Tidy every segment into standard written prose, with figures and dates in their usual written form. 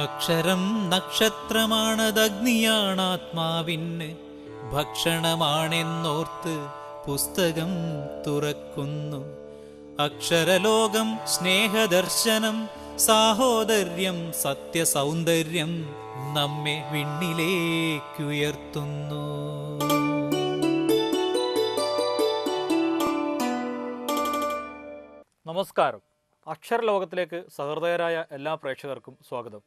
അക്ഷരം നക്ഷത്രമാണതഗ്നിയാണാത്മാവിന് ഭക്ഷണമാണെന്നോർത്ത് പുസ്തകം തുറക്കുന്നു. അക്ഷരലോകം സ്നേഹദർശനം സാഹോദര്യം സത്യസൗന്ദര്യം നമ്മെ വിണ്ണിലേക്കുയർത്തുന്നു. നമസ്കാരം. അക്ഷരലോകത്തിലേക്ക് സഹൃദയരായ എല്ലാ പ്രേക്ഷകർക്കും സ്വാഗതം.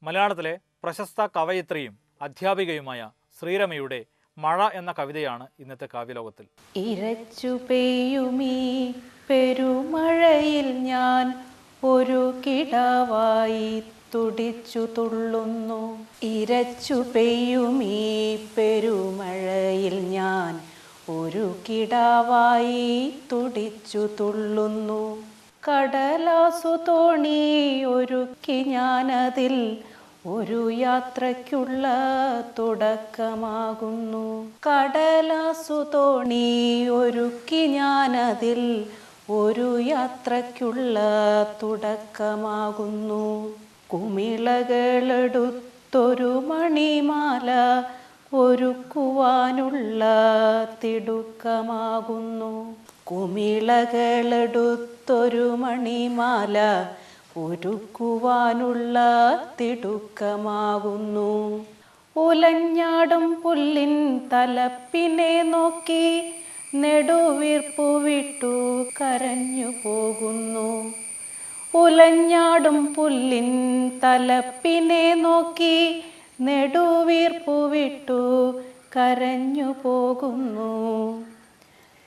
മലയാളത്തിലെ പ്രശസ്ത കവയിത്രിയും അധ്യാപികയുമായ ശ്രീരമയുടെ മഴ എന്ന കവിതയാണ് ഇന്നത്തെ കാവ്യലോകത്തിൽ. ഇരച്ചു പെയ്യുമീ പെരുമഴയിൽ ഞാൻ ഒരു കിടാവായി തുടിച്ചു തുള്ളുന്നു. ഇരച്ചു പെയ്യുമീ പെരുമഴയിൽ ഞാൻ ഒരു കിടാവായി തുടിച്ചു തുള്ളുന്നു. കടലാസു തോണി ഒരുക്കി ഞാനതിൽ ഒരു യാത്രയ്ക്കുള്ള തുടക്കമാകുന്നു. കടലാസു തോണി ഒരുക്കി ഞാനതിൽ ഒരു യാത്രയ്ക്കുള്ള തുടക്കമാകുന്നു. കുമിളകളെടുത്തൊരു മണിമാല ഒരുക്കുവാനുള്ള തിടുക്കമാകുന്നു. കുമിളകളെടുത്തൊരു മണിമാല ഒരുക്കുവാനുള്ള തിടുക്കമാകുന്നു. ഉലഞ്ഞാടും പുല്ലിൻ തലപ്പിനെ നോക്കി നെടുവീർപ്പു വിട്ടു കരഞ്ഞു പോകുന്നു. ഉലഞ്ഞാടും പുല്ലിൻ തലപ്പിനെ നോക്കി നെടുവീർപ്പു വിട്ടു കരഞ്ഞു പോകുന്നു.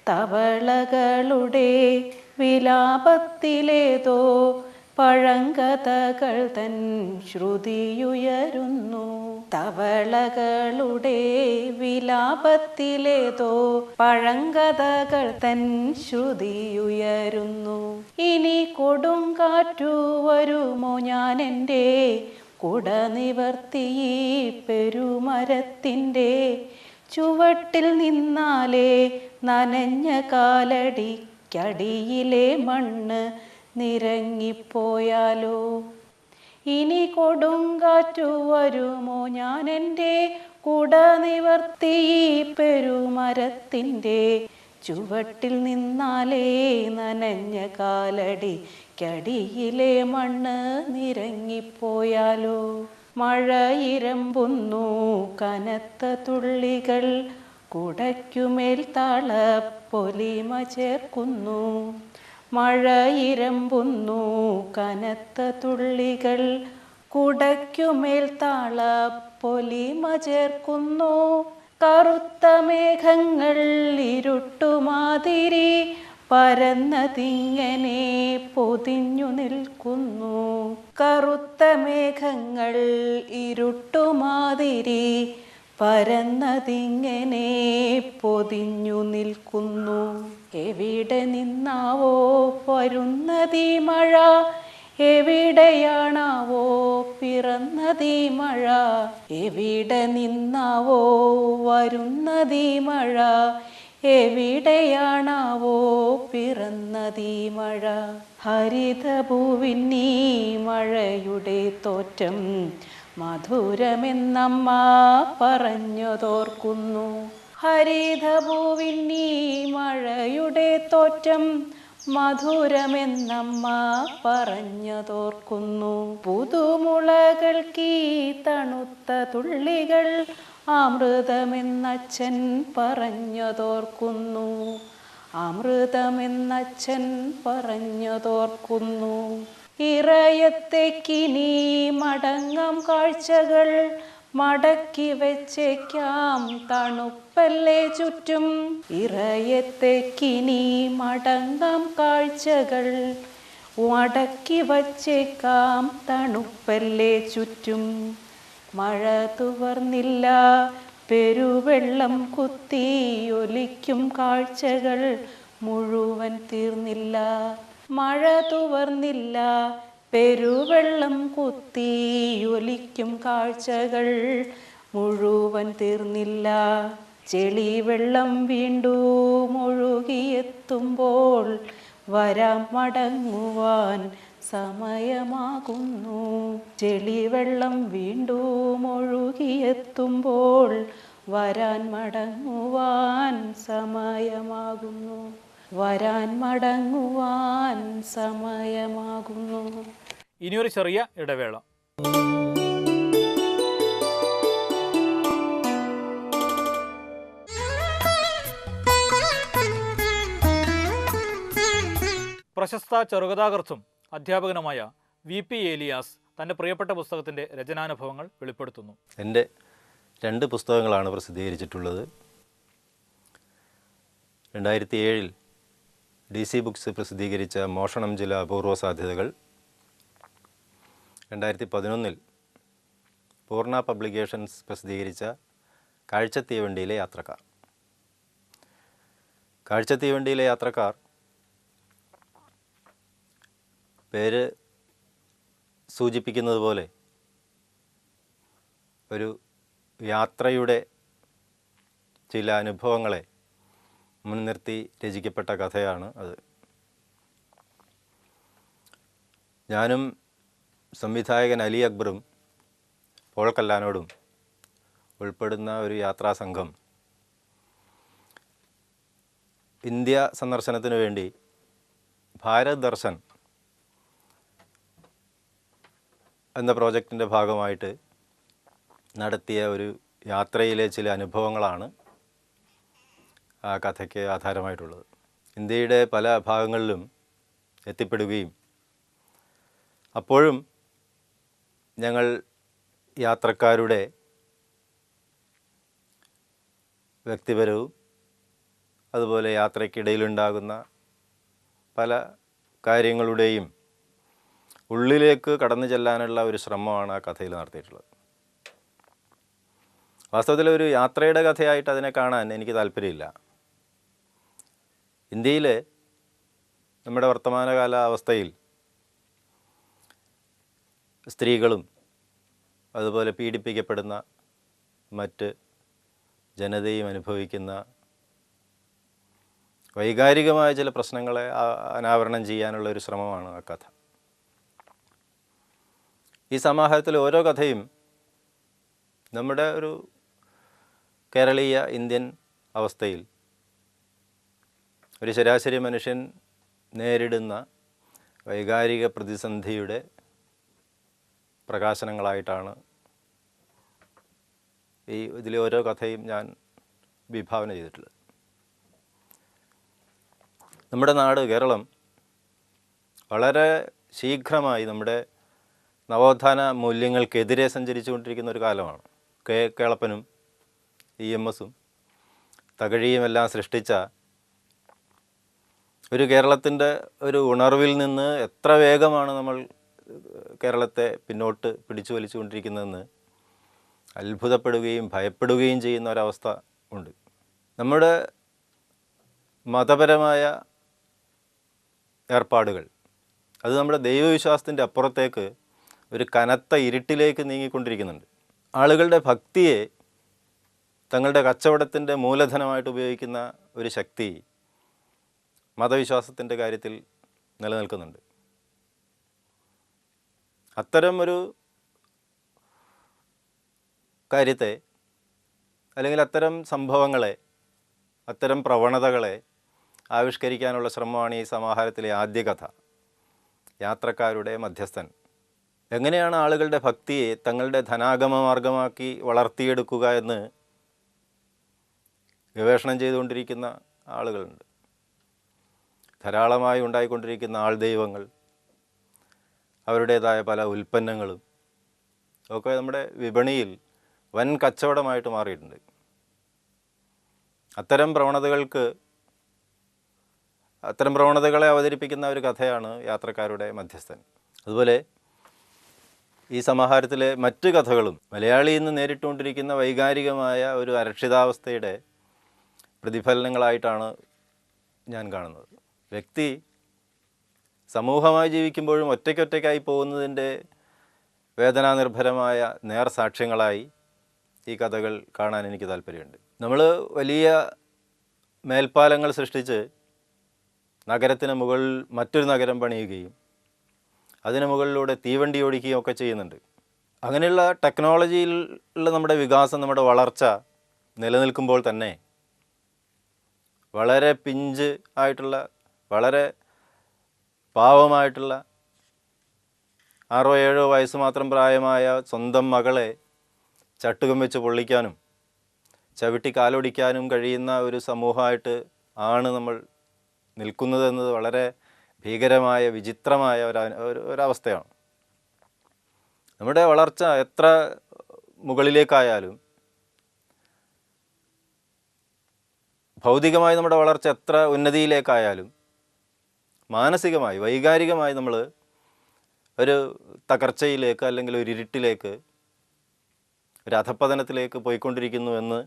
തവളകളുടെ വിലാപത്തിലേതോ പഴങ്കഥകൾ തൻ ശ്രുതിയുയരുന്നു. തവളകളുടെ വിലാപത്തിലേതോ പഴങ്കഥകൾ തൻ ശ്രുതിയുയരുന്നു. ഇനി കൊടുങ്കാറ്റു വരുമോ ഞാൻ എൻ്റെ കുട നിവർത്തി ഈ പെരുമരത്തിൻ്റെ ചുവട്ടിൽ നിന്നാലേ നനഞ്ഞ കാലടിക്കടിയിലെ മണ്ണ് നിരങ്ങിപ്പോയാലോ. ഇനി കൊടുങ്കാറ്റു വരുമോ ഞാൻ എൻ്റെ കുട നിവർത്തി ഈ പെരുമരത്തിൻ്റെ ചുവട്ടിൽ നിന്നാലേ നനഞ്ഞ കാലടിക്കടിയിലെ മണ്ണ് നിരങ്ങിപ്പോയാലോ. മഴ ഇരമ്പുന്നു കനത്ത തുള്ളികൾ കുടയ്ക്കുമേൽ താളപ്പൊലിമ ചേർക്കുന്നു. മഴ ഇരമ്പുന്നു കനത്ത തുള്ളികൾ കുടയ്ക്കുമേൽ താളപ്പൊലിമ ചേർക്കുന്നു. കറുത്ത മേഘങ്ങൾ ഇരുട്ടുമാതിരി പരന്നതിങ്ങനെ പൊതിഞ്ഞു നിൽക്കുന്നു. കറുത്ത മേഘങ്ങൾ ഇരുട്ടുമാതിരി പരന്നതിങ്ങനെ പൊതിഞ്ഞു നിൽക്കുന്നു. എവിടെ നിന്നാവോ വരുന്നതീ മഴ, എവിടെയാണാവോ പിറന്നതീ മഴ. എവിടെ നിന്നാവോ വരുന്നതീ മഴ, എവിടെയാണാവോ പിറന്നതീ മഴ. ഹരിതഭൂവിന്നീ മഴയുടെ തോറ്റം മധുരമെന്നമ്മ പറഞ്ഞതോർക്കുന്നു. ഹരിതഭൂവിന്നീ മഴയുടെ തോറ്റം മധുരമെന്നമ്മ പറഞ്ഞതോർക്കുന്നു. പുതുമുളകൾക്കീ തണുത്ത തുള്ളികൾ അമൃതമെന്നച്ഛൻ പറഞ്ഞതോർക്കുന്നു. അമൃതമെന്നച്ഛൻ പറഞ്ഞതോർക്കുന്നു. ഇറയത്തേക്കിനി മടങ്ങാം കാഴ്ചകൾ മടക്കി വെച്ചേക്കാം തണുപ്പല്ലേ ചുറ്റും. ഇറയത്തേക്കിനി മടങ്ങാം കാഴ്ചകൾ മടക്കി വച്ചേക്കാം തണുപ്പല്ലേ ചുറ്റും. മഴ തുവർന്നില്ല പെരുവെള്ളം കുത്തി ഒലിക്കും കാഴ്ചകൾ മുഴുവൻ തീർന്നില്ല. മഴ തുവർന്നില്ല പെരുവെള്ളം കുത്തി ഒലിക്കും കാഴ്ചകൾ മുഴുവൻ തീർന്നില്ല. ചെളിവെള്ളം വീണ്ടും ഒഴുകിയെത്തുമ്പോൾ വരാം മടങ്ങുവാൻ സമയമാകുന്നു. ചെളിവെള്ളം വീണ്ടും ഒഴുകിയെത്തുമ്പോൾ വരാൻ മടങ്ങുവാൻ സമയമാകുന്നു. വരാൻ മടങ്ങുവാൻ സമയമാകുന്നു. ഇനിയൊരു ചെറിയ ഇടവേള. പ്രശസ്ത ചെറുകഥാകൃത്തും അധ്യാപകനുമായ VP ഏലിയാസ് തൻ്റെ പ്രിയപ്പെട്ട പുസ്തകത്തിൻ്റെ രചനാനുഭവങ്ങൾ വെളിപ്പെടുത്തുന്നു. എൻ്റെ 2 പുസ്തകങ്ങളാണ് പ്രസിദ്ധീകരിച്ചിട്ടുള്ളത്. 2007 DC ബുക്സ് പ്രസിദ്ധീകരിച്ച മോഷണം ചില അപൂർവ സാധ്യതകൾ, 2011 പൂർണ്ണ പബ്ലിക്കേഷൻസ് പ്രസിദ്ധീകരിച്ച കാഴ്ചത്തീവണ്ടിയിലെ യാത്രക്കാർ. കാഴ്ചത്തീവണ്ടിയിലെ യാത്രക്കാർ പേര് സൂചിപ്പിക്കുന്നത് പോലെ ഒരു യാത്രയുടെ ചില അനുഭവങ്ങളെ മുൻനിർത്തി രചിക്കപ്പെട്ട കഥയാണ് അത്. ഞാനും സംവിധായകൻ അലി അക്ബറും പോൾ കല്ലാനോടും ഉൾപ്പെടുന്ന ഒരു യാത്രാസംഘം ഇന്ത്യ സന്ദർശനത്തിനു വേണ്ടി ഭാരത് ദർശൻ എന്ന പ്രോജക്റ്റിൻ്റെ ഭാഗമായിട്ട് നടത്തിയ ഒരു യാത്രയിലെ ചില അനുഭവങ്ങളാണ് ആ കഥയ്ക്ക് ആധാരമായിട്ടുള്ളത്. ഇന്ത്യയുടെ പല ഭാഗങ്ങളിലും എത്തിപ്പെടുകയും അപ്പോഴും ഞങ്ങൾ യാത്രക്കാരുടെ വ്യക്തിപരവും അതുപോലെ യാത്രയ്ക്കിടയിലുണ്ടാകുന്ന പല കാര്യങ്ങളുടെയും ഉള്ളിലേക്ക് കടന്നു ചെല്ലാനുള്ള ഒരു ശ്രമമാണ് ആ കഥയിൽ നടത്തിയിട്ടുള്ളത്. വാസ്തവത്തിൽ ഒരു യാത്രയുടെ കഥയായിട്ട് അതിനെ കാണാൻ എനിക്ക് താല്പര്യമില്ല. ഇന്ത്യയിലെ നമ്മുടെ വർത്തമാനകാല അവസ്ഥയിൽ സ്ത്രീകളും അതുപോലെ പീഡിപ്പിക്കപ്പെടുന്ന മറ്റ് ജനതയും അനുഭവിക്കുന്ന വൈകാരികമായ ചില പ്രശ്നങ്ങളെ അനാവരണം ചെയ്യാനുള്ള ഒരു ശ്രമമാണ് ആ കഥ. ഈ സമാഹാരത്തിൽ ഓരോ കഥയും നമ്മുടെ ഒരു കേരളീയ ഇന്ത്യൻ അവസ്ഥയിൽ ഒരു ശരാശരി മനുഷ്യൻ നേരിടുന്ന വൈകാരിക പ്രതിസന്ധിയുടെ പ്രകാശനങ്ങളായിട്ടാണ് ഇതിലെ ഓരോ കഥയും ഞാൻ വിഭാവന ചെയ്തിട്ടുള്ളത്. നമ്മുടെ നാട് കേരളം വളരെ ശീഘ്രമായി നമ്മുടെ നവോത്ഥാന മൂല്യങ്ങൾക്കെതിരെ സഞ്ചരിച്ചുകൊണ്ടിരിക്കുന്ന ഒരു കാലമാണ്. കേളപ്പനും EMSഉം തകഴിയുമെല്ലാം സൃഷ്ടിച്ച ഒരു കേരളത്തിൻ്റെ ഒരു ഉണർവിൽ നിന്ന് എത്ര വേഗമാണ് നമ്മൾ കേരളത്തെ പിന്നോട്ട് പിടിച്ചു വലിച്ചുകൊണ്ടിരിക്കുന്നതെന്ന് അത്ഭുതപ്പെടുകയും ഭയപ്പെടുകയും ചെയ്യുന്ന ഒരവസ്ഥ ഉണ്ട്. നമ്മുടെ മതപരമായ ഏർപ്പാടുകൾ അത് നമ്മുടെ ദൈവവിശ്വാസത്തിൻ്റെ അപ്പുറത്തേക്ക് ഒരു കനത്ത ഇരുട്ടിലേക്ക് നീങ്ങിക്കൊണ്ടിരിക്കുന്നുണ്ട്. ആളുകളുടെ ഭക്തിയെ തങ്ങളുടെ കച്ചവടത്തിൻ്റെ മൂലധനമായിട്ട് ഉപയോഗിക്കുന്ന ഒരു ശക്തി മതവിശ്വാസത്തിൻ്റെ കാര്യത്തിൽ നിലനിൽക്കുന്നുണ്ട്. അത്തരം ഒരു കാര്യത്തെ അല്ലെങ്കിൽ അത്തരം സംഭവങ്ങളെ, അത്തരം പ്രവണതകളെ ആവിഷ്കരിക്കാനുള്ള ശ്രമമാണ് ഈ സമാഹാരത്തിലെ ആദ്യ കഥ, യാത്രക്കാരുടെ മധ്യസ്ഥൻ. എങ്ങനെയാണ് ആളുകളുടെ ഭക്തിയെ തങ്ങളുടെ ധനാഗമ മാർഗമാക്കി വളർത്തിയെടുക്കുക എന്ന് ഗവേഷണം ചെയ്തുകൊണ്ടിരിക്കുന്ന ആളുകളുണ്ട്. ധാരാളമായി ഉണ്ടായിക്കൊണ്ടിരിക്കുന്ന ആൾദൈവങ്ങൾ, അവരുടേതായ പല ഉൽപ്പന്നങ്ങളും ഒക്കെ നമ്മുടെ വിപണിയിൽ വൻ കച്ചവടമായിട്ട് മാറിയിട്ടുണ്ട്. അത്തരം പ്രവണതകളെ അവതരിപ്പിക്കുന്ന ഒരു കഥയാണ് യാത്രക്കാരുടെ മധ്യസ്ഥൻ. അതുപോലെ ഈ സമാഹാരത്തിലെ മറ്റ് കഥകളും മലയാളിയിൽ നിന്ന് നേരിട്ടുകൊണ്ടിരിക്കുന്ന വൈകാരികമായ ഒരു അരക്ഷിതാവസ്ഥയുടെ പ്രതിഫലനങ്ങളായിട്ടാണ് ഞാൻ കാണുന്നത്. വ്യക്തി സമൂഹമായി ജീവിക്കുമ്പോഴും ഒറ്റയ്ക്കൊറ്റയ്ക്കായി പോകുന്നതിൻ്റെ വേദനാനിർഭരമായ നേർസാക്ഷ്യങ്ങളായി ഈ കഥകൾ കാണാൻ എനിക്ക് താല്പര്യമുണ്ട്. നമ്മൾ വലിയ മേൽപ്പാലങ്ങൾ സൃഷ്ടിച്ച് നഗരത്തിന് മുകളിൽ മറ്റൊരു നഗരം പണിയുകയും അതിന് മുകളിലൂടെ തീവണ്ടി ഓടിക്കുകയും ഒക്കെ ചെയ്യുന്നുണ്ട്. അങ്ങനെയുള്ള ടെക്നോളജിയിലുള്ള നമ്മുടെ വികാസം, നമ്മുടെ വളർച്ച നിലനിൽക്കുമ്പോൾ തന്നെ വളരെ പിഞ്ച് ആയിട്ടുള്ള, വളരെ പാവമായിട്ടുള്ള 6-7 വയസ്സ് മാത്രം പ്രായമായ സ്വന്തം മകളെ ചട്ടുകം വെച്ച് പൊള്ളിക്കാനും ചവിട്ടി കാലൊടിക്കാനും കഴിയുന്ന ഒരു സമൂഹമായിട്ട് ആണ് നമ്മൾ നിൽക്കുന്നത് എന്നത് വളരെ ഭീകരമായ, വിചിത്രമായ ഒരവസ്ഥയാണ്. നമ്മുടെ വളർച്ച എത്ര മുകളിലേക്കായാലും, ഭൗതികമായി നമ്മുടെ വളർച്ച എത്ര ഉന്നതിയിലേക്കായാലും, മാനസികമായി, വൈകാരികമായി നമ്മൾ ഒരു തകർച്ചയിലേക്ക് അല്ലെങ്കിൽ ഒരു ഇരുട്ടിലേക്ക്, ഒരു അധപ്പതനത്തിലേക്ക് പോയിക്കൊണ്ടിരിക്കുന്നു എന്ന്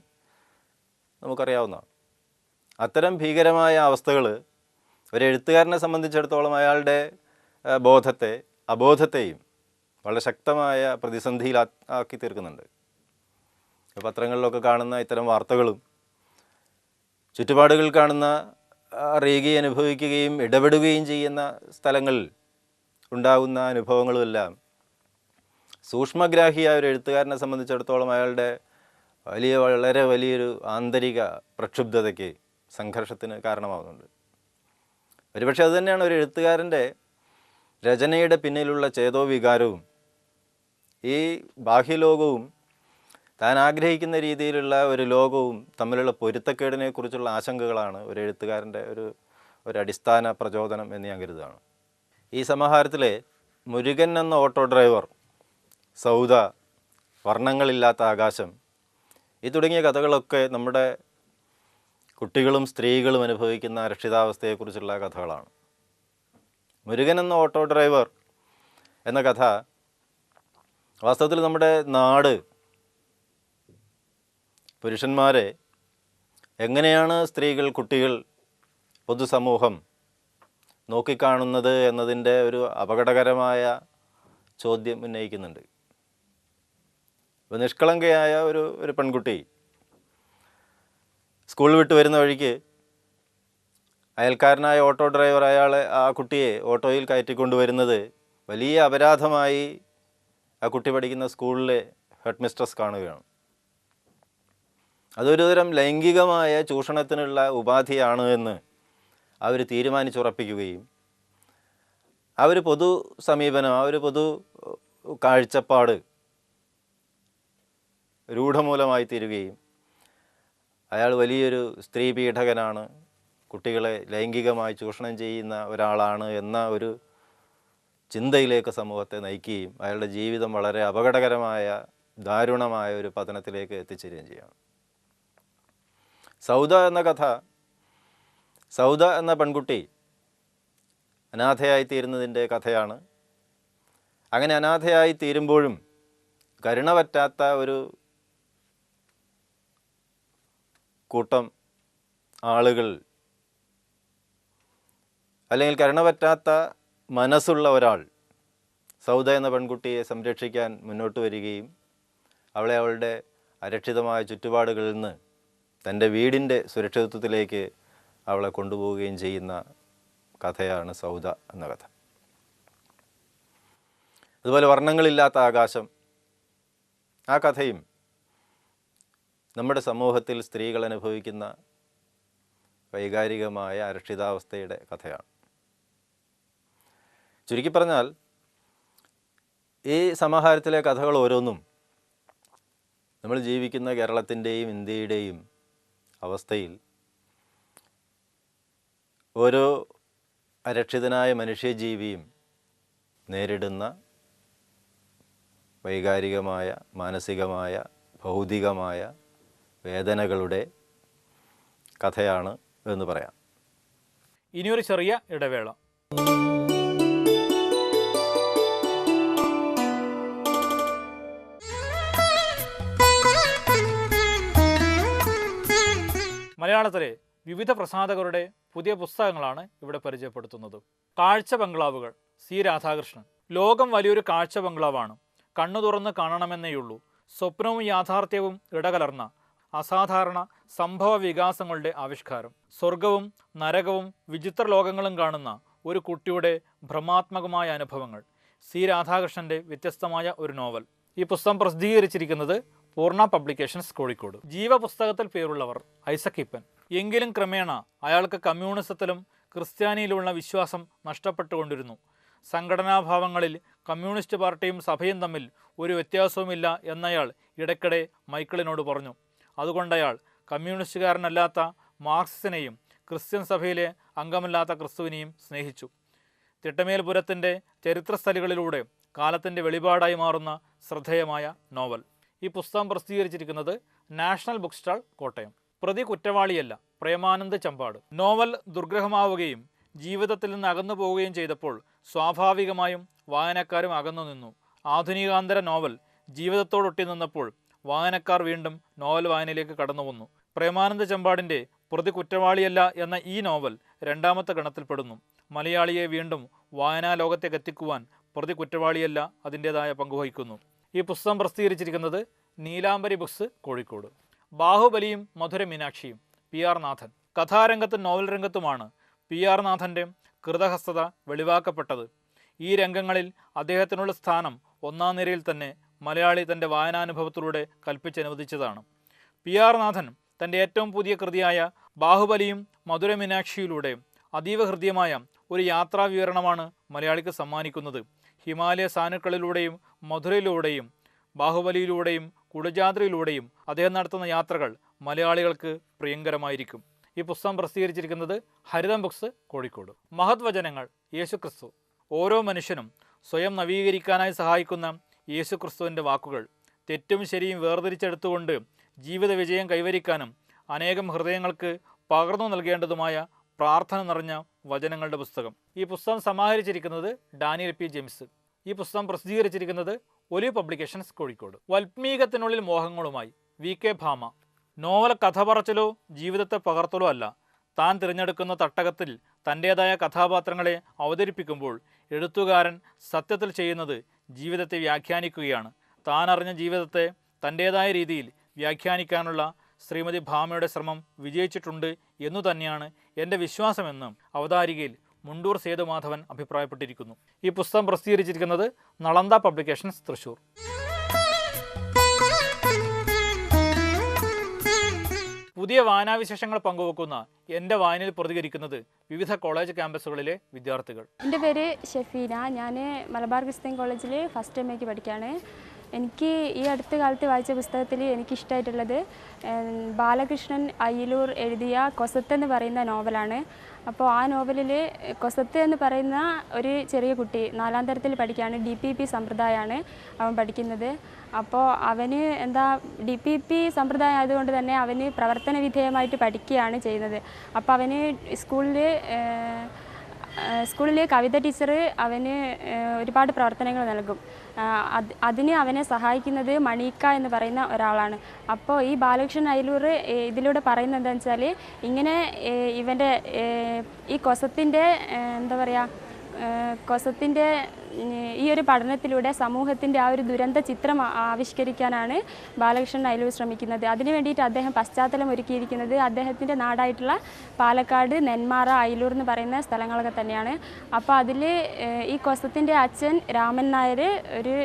നമുക്കറിയാവുന്നതാണ്. അത്തരം ഭീകരമായ അവസ്ഥകൾ ഒരു എഴുത്തുകാരനെ സംബന്ധിച്ചിടത്തോളം അയാളുടെ ബോധത്തെ, അബോധത്തെയും വളരെ ശക്തമായ പ്രതിസന്ധിയിൽ ആക്കി തീർക്കുന്നുണ്ട്. പത്രങ്ങളിലൊക്കെ കാണുന്ന ഇത്തരം വാർത്തകളും ചുറ്റുപാടുകൾ കാണുന്ന, അറിയുകയും അനുഭവിക്കുകയും ഇടപെടുകയും ചെയ്യുന്ന സ്ഥലങ്ങളിൽ ഉണ്ടാകുന്ന അനുഭവങ്ങളുമെല്ലാം സൂക്ഷ്മഗ്രാഹിയായ ഒരു എഴുത്തുകാരനെ സംബന്ധിച്ചിടത്തോളം അയാളുടെ വളരെ വലിയൊരു ആന്തരിക പ്രക്ഷുബ്ധതയ്ക്ക്, സംഘർഷത്തിന് കാരണമാകുന്നുണ്ട്. ഒരുപക്ഷെ അതുതന്നെയാണ് ഒരു എഴുത്തുകാരൻ്റെ രചനയുടെ പിന്നിലുള്ള ചേതോവികാരവും. ഈ ബാഹ്യലോകവും താൻ ആഗ്രഹിക്കുന്ന രീതിയിലുള്ള ഒരു ലോകവും തമ്മിലുള്ള പൊരുത്തക്കേടിനെക്കുറിച്ചുള്ള ആശങ്കകളാണ് ഒരു എഴുത്തുകാരൻ്റെ ഒരു അടിസ്ഥാന പ്രചോദനം എന്ന് ഞാൻ കരുതുകയാണ്. ഈ സമാഹാരത്തിലെ മുരുകൻ എന്ന ഓട്ടോ ഡ്രൈവർ, സൗദ, വർണ്ണങ്ങളില്ലാത്ത ആകാശം, ഈ തുടങ്ങിയ കഥകളൊക്കെ നമ്മുടെ കുട്ടികളും സ്ത്രീകളും അനുഭവിക്കുന്ന അരക്ഷിതാവസ്ഥയെക്കുറിച്ചുള്ള കഥകളാണ്. മുരുകൻ എന്ന ഓട്ടോ ഡ്രൈവർ എന്ന കഥ വാസ്തവത്തിൽ നമ്മുടെ നാട് പുരുഷന്മാരെ എങ്ങനെയാണ് സ്ത്രീകൾ, കുട്ടികൾ, പൊതുസമൂഹം നോക്കിക്കാണുന്നത് എന്നതിൻ്റെ ഒരു അപകടകരമായ ചോദ്യം ഉന്നയിക്കുന്നുണ്ട്. ഇപ്പോൾ നിഷ്കളങ്കയായ ഒരു പെൺകുട്ടി സ്കൂൾ വിട്ട് വരുന്ന വഴിക്ക് അയൽക്കാരനായ ഓട്ടോ ഡ്രൈവർ ആ കുട്ടിയെ ഓട്ടോയിൽ കയറ്റിക്കൊണ്ടുവരുന്നത് വലിയ അപരാധമായി ആ കുട്ടി പഠിക്കുന്ന സ്കൂളിലെ ഹെഡ് മിസ്ട്രസ് കാണുകയാണ്. അതൊരു തരം ലൈംഗികമായ ചൂഷണത്തിനുള്ള ഉപാധിയാണ് എന്ന് അവർ തീരുമാനിച്ചുറപ്പിക്കുകയും ആ ഒരു പൊതു സമീപനം, ആ ഒരു പൊതു കാഴ്ചപ്പാട് രൂഢമൂലമായി തീരുകയും അയാൾ വലിയൊരു സ്ത്രീ പീഡകനാണ്, കുട്ടികളെ ലൈംഗികമായി ചൂഷണം ചെയ്യുന്ന ഒരാളാണ് എന്ന ഒരു ചിന്തയിലേക്ക് സമൂഹത്തെ നയിക്കുകയും അയാളുടെ ജീവിതം വളരെ അപകടകരമായ, ദാരുണമായ ഒരു പതനത്തിലേക്ക് എത്തിച്ചേരുകയും ചെയ്യുകയാണ്. സൗദ എന്ന കഥ, സൗദ എന്ന പെൺകുട്ടി അനാഥയായി തീരുന്നതിൻ്റെ കഥയാണ്. അങ്ങനെ അനാഥയായി തീരുമ്പോഴും കരുണ പറ്റാത്ത ഒരു കൂട്ടം ആളുകൾ, അല്ലെങ്കിൽ കരുണ പറ്റാത്ത മനസ്സുള്ള ഒരാൾ സൗദ എന്ന പെൺകുട്ടിയെ സംരക്ഷിക്കാൻ മുന്നോട്ട് വരികയും അവളെ അവളുടെ അരക്ഷിതമായ ചുറ്റുപാടുകളിൽ നിന്ന് തൻ്റെ വീടിൻ്റെ സുരക്ഷിതത്വത്തിലേക്ക് അവളെ കൊണ്ടുപോവുകയും ചെയ്യുന്ന കഥയാണ് സൗദ എന്ന കഥ. അതുപോലെ വർണ്ണങ്ങളില്ലാത്ത ആകാശം, ആ കഥയും നമ്മുടെ സമൂഹത്തിൽ സ്ത്രീകൾ അനുഭവിക്കുന്ന വൈകാരികമായ അരക്ഷിതാവസ്ഥയുടെ കഥയാണ്. ചുരുക്കി പറഞ്ഞാൽ ഈ സമാഹാരത്തിലെ കഥകൾ ഓരോന്നും നമ്മൾ ജീവിക്കുന്ന കേരളത്തിൻ്റെയും ഇന്ത്യയുടെയും അവസ്ഥയിൽ ഓരോ അരക്ഷിതനായ മനുഷ്യജീവിയും നേരിടുന്ന വൈകാരികമായ, മാനസികമായ, ഭൗതികമായ വേദനകളുടെ കഥയാണ് എന്ന് പറയാം. ഇനിയൊരു ചെറിയ ഇടവേള. മലയാളത്തിലെ വിവിധ പ്രസാധകരുടെ പുതിയ പുസ്തകങ്ങളാണ് ഇവിടെ പരിചയപ്പെടുത്തുന്നത്. കാഴ്ച ബംഗ്ലാവുകൾ, സി രാധാകൃഷ്ണൻ. ലോകം വലിയൊരു കാഴ്ച ബംഗ്ലാവാണ്. കണ്ണു തുറന്ന് കാണണമെന്നേയുള്ളൂ. സ്വപ്നവും യാഥാർത്ഥ്യവും ഇടകലർന്ന അസാധാരണ സംഭവ വികാസങ്ങളുടെ ആവിഷ്കാരം. സ്വർഗവും നരകവും വിചിത്ര ലോകങ്ങളും കാണുന്ന ഒരു കുട്ടിയുടെ ഭ്രമാത്മകമായ അനുഭവങ്ങൾ. സി രാധാകൃഷ്ണൻ്റെ വ്യത്യസ്തമായ ഒരു നോവൽ. ഈ പുസ്തകം പ്രസിദ്ധീകരിച്ചിരിക്കുന്നത് പൂർണ്ണ പബ്ലിക്കേഷൻസ്, കോഴിക്കോട്. ജീവപുസ്തകത്തിൽ പേരുള്ളവർ ഐസക് ഇപ്പൻ. എങ്കിലും ക്രമേണ അയാൾക്ക് കമ്മ്യൂണിസത്തിലും ക്രിസ്ത്യാനിയിലുമുള്ള വിശ്വാസം നഷ്ടപ്പെട്ടുകൊണ്ടിരുന്നു. സംഘടനാഭാവങ്ങളിൽ കമ്മ്യൂണിസ്റ്റ് പാർട്ടിയും സഭയും തമ്മിൽ ഒരു വ്യത്യാസവുമില്ല എന്നയാൾ ഇടയ്ക്കിടെ മൈക്കിളിനോട് പറഞ്ഞു. അതുകൊണ്ടയാൾ കമ്മ്യൂണിസ്റ്റുകാരനല്ലാത്ത മാർക്സിനെയും ക്രിസ്ത്യൻ സഭയിലെ അംഗമല്ലാത്ത ക്രിസ്തുവിനെയും സ്നേഹിച്ചു. തിട്ടമേൽപുരത്തിൻ്റെ ചരിത്രസ്ഥലികളിലൂടെ കാലത്തിൻ്റെ വെളിപാടായി മാറുന്ന ശ്രദ്ധേയമായ നോവൽ. ഈ പുസ്തകം പ്രസിദ്ധീകരിച്ചിരിക്കുന്നത് നാഷണൽ ബുക്ക് സ്റ്റാൾ, കോട്ടയം. പ്രതി കുറ്റവാളിയല്ല, പ്രേമാനന്ദ് ചമ്പാട്. നോവൽ ദുർഗ്രഹമാവുകയും ജീവിതത്തിൽ നിന്ന് അകന്നു പോവുകയും ചെയ്തപ്പോൾ സ്വാഭാവികമായും വായനക്കാരും അകന്നു നിന്നു. ആധുനികാന്തര നോവൽ ജീവിതത്തോടൊട്ടി നിന്നപ്പോൾ വായനക്കാർ വീണ്ടും നോവൽ വായനയിലേക്ക് കടന്നു വന്നു. പ്രേമാനന്ദ് ചമ്പാടിൻ്റെ പ്രതി കുറ്റവാളിയല്ല എന്ന ഈ നോവൽ രണ്ടാമത്തെ ഗണത്തിൽപ്പെടുന്നു. മലയാളിയെ വീണ്ടും വായനാ ലോകത്തേക്ക് എത്തിക്കുവാൻ പ്രതി കുറ്റവാളിയല്ല അതിൻ്റേതായ പങ്കുവഹിക്കുന്നു. ഈ പുസ്തകം പ്രസിദ്ധീകരിച്ചിരിക്കുന്നത് നീലാംബരി ബുക്സ്, കോഴിക്കോട്. ബാഹുബലിയും മധുര മീനാക്ഷിയും, പി ആർ നാഥൻ. കഥാരംഗത്തും നോവൽ രംഗത്തുമാണ് പി ആർ നാഥൻ്റെ കൃതഹസ്തത വെളിവാക്കപ്പെട്ടത്. ഈ രംഗങ്ങളിൽ അദ്ദേഹത്തിനുള്ള സ്ഥാനം ഒന്നാം നിരയിൽ തന്നെ മലയാളി തൻ്റെ വായനാനുഭവത്തിലൂടെ കൽപ്പിച്ചനുവദിച്ചതാണ്. പി ആർ നാഥൻ തൻ്റെ ഏറ്റവും പുതിയ കൃതിയായ ബാഹുബലിയും മധുര മീനാക്ഷിയിലൂടെ അതീവ ഹൃദ്യമായ ഒരു യാത്രാ വിവരണമാണ് മലയാളിക്ക് സമ്മാനിക്കുന്നത്. ഹിമാലയ സാനുക്കളിലൂടെയും മധുരയിലൂടെയും ബാഹുബലിയിലൂടെയും കുടജാദ്രിയിലൂടെയും അദ്ദേഹം നടത്തുന്ന യാത്രകൾ മലയാളികൾക്ക് പ്രിയങ്കരമായിരിക്കും. ഈ പുസ്തകം പ്രസിദ്ധീകരിച്ചിരിക്കുന്നത് ഹരിതം ബുക്സ്, കോഴിക്കോട്. മഹത് വചനങ്ങൾ, യേശുക്രിസ്തു. ഓരോ മനുഷ്യനും സ്വയം നവീകരിക്കാനായി സഹായിക്കുന്ന യേശുക്രിസ്തുവിൻ്റെ വാക്കുകൾ. തെറ്റും ശരിയും വേർതിരിച്ചെടുത്തുകൊണ്ട് ജീവിത വിജയം കൈവരിക്കാനും അനേകം ഹൃദയങ്ങൾക്ക് പകർന്നു നൽകേണ്ടതുമായ പ്രാർത്ഥന നിറഞ്ഞ വചനങ്ങളുടെ പുസ്തകം. ഈ പുസ്തകം സമാഹരിച്ചിരിക്കുന്നത് ഡാനിയൽ പി ജെയിംസ്. ഈ പുസ്തകം പ്രസിദ്ധീകരിച്ചിരിക്കുന്നത് ഒലിവ് പബ്ലിക്കേഷൻസ്, കോഴിക്കോട്. വൽമീകത്തിനുള്ളിൽ മോഹങ്ങളുമായി, വി കെ ഭാമ. നോവൽ കഥ പറച്ചിലോ ജീവിതത്തെ പകർത്തലോ അല്ല. താൻ തിരഞ്ഞെടുക്കുന്ന തട്ടകത്തിൽ തൻ്റേതായ കഥാപാത്രങ്ങളെ അവതരിപ്പിക്കുമ്പോൾ എഴുത്തുകാരൻ സത്യത്തിൽ ചെയ്യുന്നത് ജീവിതത്തെ വ്യാഖ്യാനിക്കുകയാണ്. താൻ അറിഞ്ഞ ജീവിതത്തെ തൻ്റേതായ രീതിയിൽ വ്യാഖ്യാനിക്കാനുള്ള ശ്രീമതി ഭാമയുടെ ശ്രമം വിജയിച്ചിട്ടുണ്ട് എന്നു തന്നെയാണ് എൻ്റെ വിശ്വാസമെന്ന് അവതാരികയിൽ മുണ്ടൂർ സേതുമാധവൻ അഭിപ്രായപ്പെട്ടിരിക്കുന്നു. ഈ പുസ്തകം പ്രസിദ്ധീകരിച്ചിരിക്കുന്നത് നളന്ദ പബ്ലിക്കേഷൻസ്, തൃശൂർ. പുതിയ വായനാവിശേഷങ്ങൾ പങ്കുവെക്കുന്ന എൻ്റെ വായനയിൽ പ്രതികരിക്കുന്നത് വിവിധ കോളേജ് ക്യാമ്പസുകളിലെ വിദ്യാർത്ഥികൾ. എൻ്റെ പേര് ഷെഫീന. ഞാൻ മലബാർ ക്രിസ്ത്യൻ കോളേജിൽ ഫസ്റ്റ് ടൈമേക്ക് പഠിക്കുകയാണ്. എനിക്ക് ഈ അടുത്ത കാലത്ത് വായിച്ച പുസ്തകത്തിൽ എനിക്കിഷ്ടമായിട്ടുള്ളത് ബാലകൃഷ്ണൻ അയ്യലൂർ എഴുതിയ കൊസത്ത് എന്ന് പറയുന്ന നോവലാണ്. അപ്പോൾ ആ നോവലിൽ കൊസത്ത് എന്ന് പറയുന്ന ഒരു ചെറിയ കുട്ടി 4ാം തരത്തിൽ പഠിക്കുകയാണ്. DPP സമ്പ്രദായമാണ് അവൻ പഠിക്കുന്നത്. അപ്പോൾ അവന് DPP സമ്പ്രദായം ആയതുകൊണ്ട് തന്നെ അവന് പ്രവർത്തന വിധേയമായിട്ട് പഠിക്കുകയാണ് ചെയ്യുന്നത്. അപ്പോൾ അവന് സ്കൂളിൽ കവിത ടീച്ചർ അവന് ഒരുപാട് പ്രവർത്തനങ്ങൾ നൽകും. അതിന് അവനെ സഹായിക്കുന്നത് മണീക്ക എന്ന് പറയുന്ന ഒരാളാണ്. അപ്പോൾ ഈ ബാലകൃഷ്ണൻ അയ്യലൂർ ഇതിലൂടെ പറയുന്നത് എന്താണെന്ന് വെച്ചാൽ, ഇങ്ങനെ ഇവൻ്റെ ഈ കൊസത്തിൻ്റെ കൊസത്തിൻ്റെ ഈ ഒരു പഠനത്തിലൂടെ സമൂഹത്തിൻ്റെ ആ ഒരു ദുരന്ത ചിത്രം ആവിഷ്കരിക്കാനാണ് ബാലകൃഷ്ണൻ അയ്യലൂർ ശ്രമിക്കുന്നത്. അതിനു വേണ്ടിയിട്ട് അദ്ദേഹം പശ്ചാത്തലം ഒരുക്കിയിരിക്കുന്നത് അദ്ദേഹത്തിൻ്റെ നാടായിട്ടുള്ള പാലക്കാട്, നെന്മാറ, അയ്യലൂർ എന്ന് പറയുന്ന സ്ഥലങ്ങളൊക്കെ തന്നെയാണ്. അപ്പോൾ അതിൽ ഈ കൊസത്തിൻ്റെ അച്ഛൻ രാമൻ നായർ ഒരു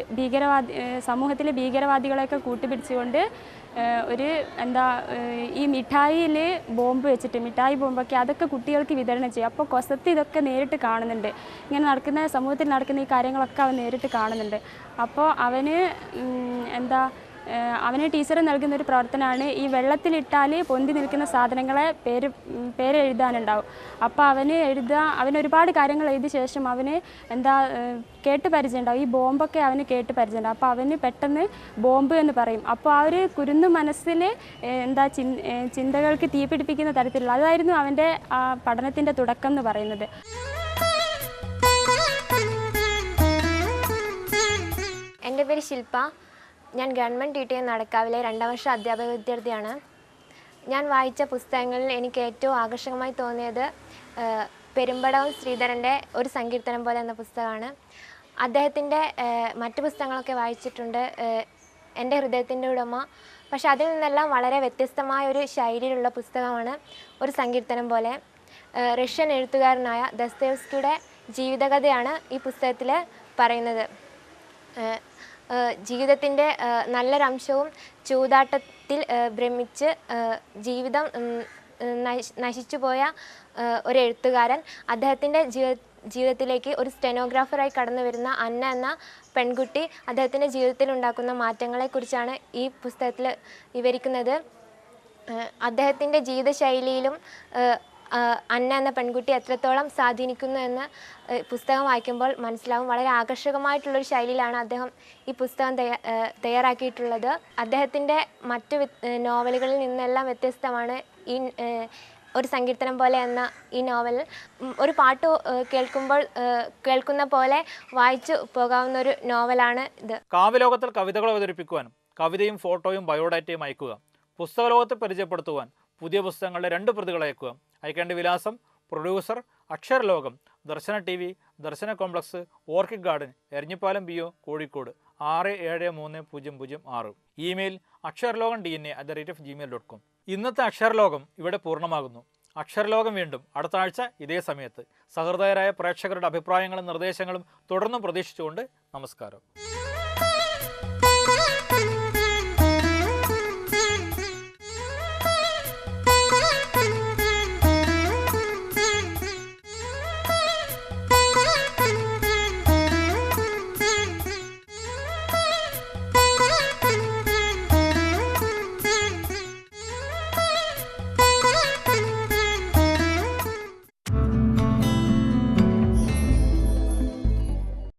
സമൂഹത്തിലെ ഭീകരവാദികളെയൊക്കെ കൂട്ടുപിടിച്ചുകൊണ്ട് ഈ മിഠായിയിൽ ബോംബ് വെച്ചിട്ട്, മിഠായി ബോംബൊക്കെ അതൊക്കെ കുട്ടികൾക്ക് വിതരണം ചെയ്യും. അപ്പോൾ കൊസത്ത് ഇതൊക്കെ നേരിട്ട് കാണുന്നുണ്ട്. ഇങ്ങനെ നടക്കുന്ന സമൂഹത്തിൽ നടക്കുന്ന ഈ കാര്യങ്ങളൊക്കെ അവൻ നേരിട്ട് കാണുന്നുണ്ട്. അപ്പോൾ അവന് ടീച്ചർ നൽകുന്ന ഒരു പ്രവർത്തനമാണ് ഈ വെള്ളത്തിലിട്ടാൽ പൊന്തി നിൽക്കുന്ന സാധനങ്ങളെ പേരെഴുതാനുണ്ടാവും. അപ്പോൾ അവന് ഒരുപാട് കാര്യങ്ങൾ എഴുതിയ ശേഷം അവന് കേട്ട് പരിചയമുണ്ടാവും. ഈ ബോംബൊക്കെ അവന് കേട്ട് പരിചയമുണ്ടാവും. അപ്പോൾ അവന് പെട്ടെന്ന് ബോംബ് എന്ന് പറയും. അപ്പോൾ ആ ഒരു കുരുന്നു മനസ്സിൽ ചിന്തകൾക്ക് തീപിടിപ്പിക്കുന്ന തരത്തിലുള്ള അതായിരുന്നു അവൻ്റെ പഠനത്തിൻ്റെ തുടക്കം എന്ന് പറയുന്നത്. എൻ്റെ പേര് ശില്പ. ഞാൻ ഗവൺമെൻറ് TTM നടക്കാവിലെ 2ാം വർഷ അധ്യാപക വിദ്യാർത്ഥിയാണ്. ഞാൻ വായിച്ച പുസ്തകങ്ങളിൽ എനിക്ക് ഏറ്റവും ആകർഷകമായി തോന്നിയത് പെരുമ്പടവം ശ്രീധരൻ്റെ ഒരു സങ്കീർത്തനം പോലെ എന്ന പുസ്തകമാണ്. അദ്ദേഹത്തിൻ്റെ മറ്റു പുസ്തകങ്ങളൊക്കെ വായിച്ചിട്ടുണ്ട്. എൻ്റെ ഹൃദയത്തിൻ്റെ ഉടമ. പക്ഷെ അതിൽ നിന്നെല്ലാം വളരെ വ്യത്യസ്തമായ ഒരു ശൈലിയിലുള്ള പുസ്തകമാണ് ഒരു സങ്കീർത്തനം പോലെ. റഷ്യൻ എഴുത്തുകാരനായ ദസ്തയേവ്സ്കിയുടെ ജീവിതകഥയാണ് ഈ പുസ്തകത്തിൽ പറയുന്നത്. ജീവിതത്തിൻ്റെ നല്ലൊരംശവും ചൂതാട്ടത്തിൽ ഭ്രമിച്ച് ജീവിതം നശിച്ചുപോയ ഒരു എഴുത്തുകാരൻ, അദ്ദേഹത്തിൻ്റെ ജീവിതത്തിലേക്ക് ഒരു സ്റ്റെനോഗ്രാഫറായി കടന്നു വരുന്ന അന്ന എന്ന പെൺകുട്ടി, അദ്ദേഹത്തിൻ്റെ ജീവിതത്തിൽ ഉണ്ടാക്കുന്ന മാറ്റങ്ങളെക്കുറിച്ചാണ് ഈ പുസ്തകത്തിൽ വിവരിക്കുന്നത്. അദ്ദേഹത്തിൻ്റെ ജീവിതശൈലിയിലും അന്ന എന്ന പെൺകുട്ടി എത്രത്തോളം സ്വാധീനിക്കുന്നു എന്ന് പുസ്തകം വായിക്കുമ്പോൾ മനസ്സിലാവും. വളരെ ആകർഷകമായിട്ടുള്ളൊരു ശൈലിയിലാണ് അദ്ദേഹം ഈ പുസ്തകം തയ്യാറാക്കിയിട്ടുള്ളത്. അദ്ദേഹത്തിൻ്റെ മറ്റു നോവലുകളിൽ നിന്നെല്ലാം വ്യത്യസ്തമാണ് ഈ ഒരു സങ്കീർത്തനം പോലെ എന്ന ഈ നോവൽ. ഒരു പാട്ട് കേൾക്കുന്ന പോലെ വായിച്ചു പോകാവുന്ന ഒരു നോവലാണ് ഇത്. കാവ്യലോകത്തിൽ കവിതകൾ അവതരിപ്പിക്കുവാനും കവിതയും ഫോട്ടോയും ബയോഡാറ്റയും അയക്കുക. പുസ്തകലോകത്തെ പരിചയപ്പെടുത്തുവാൻ പുതിയ പുസ്തകങ്ങളുടെ 2 പ്രതികൾ അയക്കുക. അയക്കേണ്ട വിലാസം: producer, Aksharalokam, Darshana TV, Darshana complex, orchid garden, Eranjipalam BO, Kozhikode 673006. Email aksharalogam@gmail.com. ഇന്നത്തെ അക്ഷരലോകം ഇവിടെ പൂർണ്ണമാകുന്നു. അക്ഷരലോകം വീണ്ടും അടുത്ത ആഴ്ച ഇതേ സമയത്ത്. സഹൃദയരായ പ്രേക്ഷകരുടെ അഭിപ്രായങ്ങളും നിർദ്ദേശങ്ങളും തുടർന്നും പ്രതീക്ഷിച്ചുകൊണ്ട് നമസ്കാരം.